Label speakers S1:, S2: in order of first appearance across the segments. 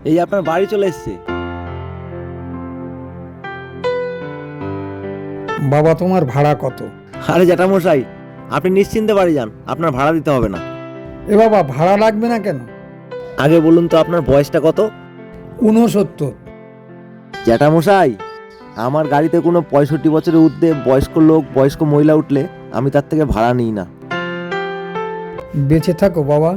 S1: এই আপনার বাড়ি চলে এসছে।
S2: বাবা তোমার ভাড়া কত?
S1: আরে জ্যাঠামশাই, আপনি নিশ্চিন্তে বাড়ি যান, আপনার ভাড়া দিতে হবে না।
S2: এ বাবা ভাড়া লাগবে না কেন?
S1: আগে বলুন তো আপনার বয়সটা কত?
S2: 69।
S1: জ্যাঠামশাই, আমার গাড়িতে কোনো 65 বছরের ঊর্ধ্বে বয়স্ক লোক, বয়স্ক মহিলা উঠলে আমি তার থেকে ভাড়া নিই না।
S2: বেঁচে থাকো বাবা।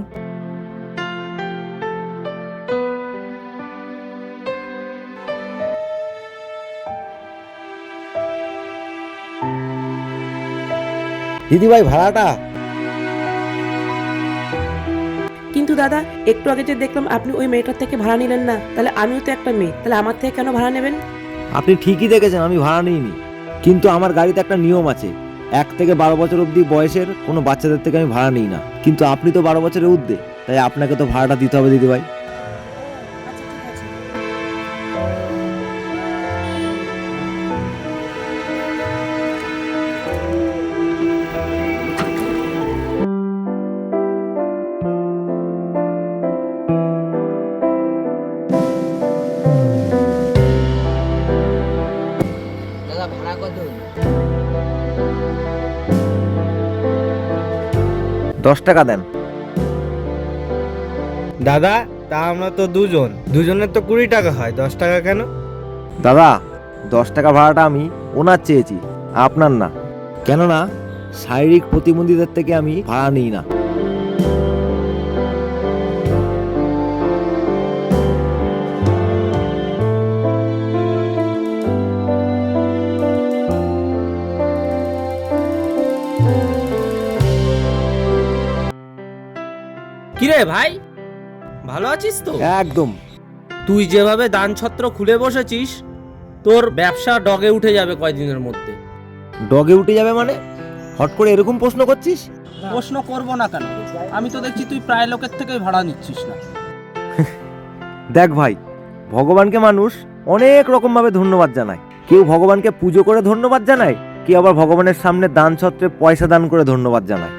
S1: দিদিভাই ভাড়াটা।
S3: কিন্তু দাদা, একটু আগে যে দেখলাম আপনি ওই মেয়েটার থেকে ভাড়া নিলেন না, তাহলে আমিও তো একটা মেয়ে, তাহলে আমার থেকে কেন ভাড়া নেবেন?
S1: আপনি ঠিকই দেখেছেন, আমি ভাড়া নিইনি, কিন্তু আমার গাড়িতে একটা নিয়ম আছে, 1 থেকে 12 বছর অবধি বয়সের কোনো বাচ্চাদের থেকে আমি ভাড়া নিই না। কিন্তু আপনি তো 12 বছরের ঊর্ধ্বে, তাই আপনাকে তো ভাড়াটা দিতে হবে দিদিভাই।
S4: দাদা ভাড়া কত?
S1: 10 টাকা দেন।
S5: দাদা, তা আমরা তো দুজনের তো 20 টাকা হয়, 10 টাকা কেন?
S1: দাদা, 10 টাকা ভাড়াটা আমি ওনার চেয়েছি, আপনার না। কেননা শারীরিক প্রতিবন্ধীদের থেকে আমি ভাড়া নিই না।
S6: কিরে ভাই, ভালো আছিস তো?
S1: একদম।
S6: তুই যেভাবে দান ছত্র খুলে বসেছিস, তোর ব্যবসা ডগে উঠে যাবে কয়দিনের মধ্যে।
S1: ডগে উঠে যাবে মানে? হট করে এরকম প্রশ্ন করছিস?
S6: প্রশ্ন করব না কেন, আমি তো দেখছি তুই প্রায় লোকের থেকেই ভাড়া নিচ্ছিস না।
S1: দেখ ভাই, ভগবানকে মানুষ অনেক রকম ভাবে ধন্যবাদ জানায়। কেউ ভগবানকে পুজো করে ধন্যবাদ জানায়, কেউ আবার ভগবানের সামনে দান ছত্রে পয়সা দান করে ধন্যবাদ জানায়।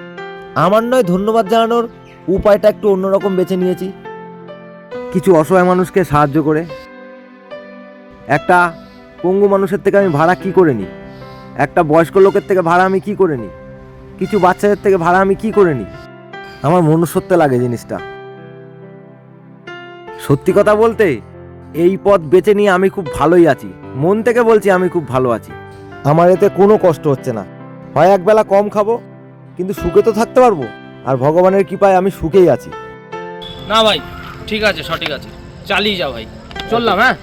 S1: আমার নয় ধন্যবাদ জানানোর উপায়টা একটু অন্যরকম বেছে নিয়েছি। কিছু অসহায় মানুষকে সাহায্য করে। একটা পঙ্গু মানুষের থেকে আমি ভাড়া কি করে নিই, একটা বয়স্ক লোকের থেকে ভাড়া আমি কি করে নিই, কিছু বাচ্চাদের থেকে ভাড়া আমি কি করে নিই। আমার মনুষ্যত্বে লাগে জিনিসটা। সত্যি কথা বলতে, এই পথ বেছে নিয়ে আমি খুব ভালোই আছি, মন থেকে বলছি আমি খুব ভালো আছি। আমার এতে কোনো কষ্ট হচ্ছে না। হয় একবেলা কম খাবো, কিন্তু সুখে তো থাকতে পারবো, আর ভগবানের কৃপায় আমি সুখেই আছি।
S6: না ভাই, ঠিক আছে, সঠিক আছে, চালিয়ে যা ভাই, চললাম। হ্যাঁ।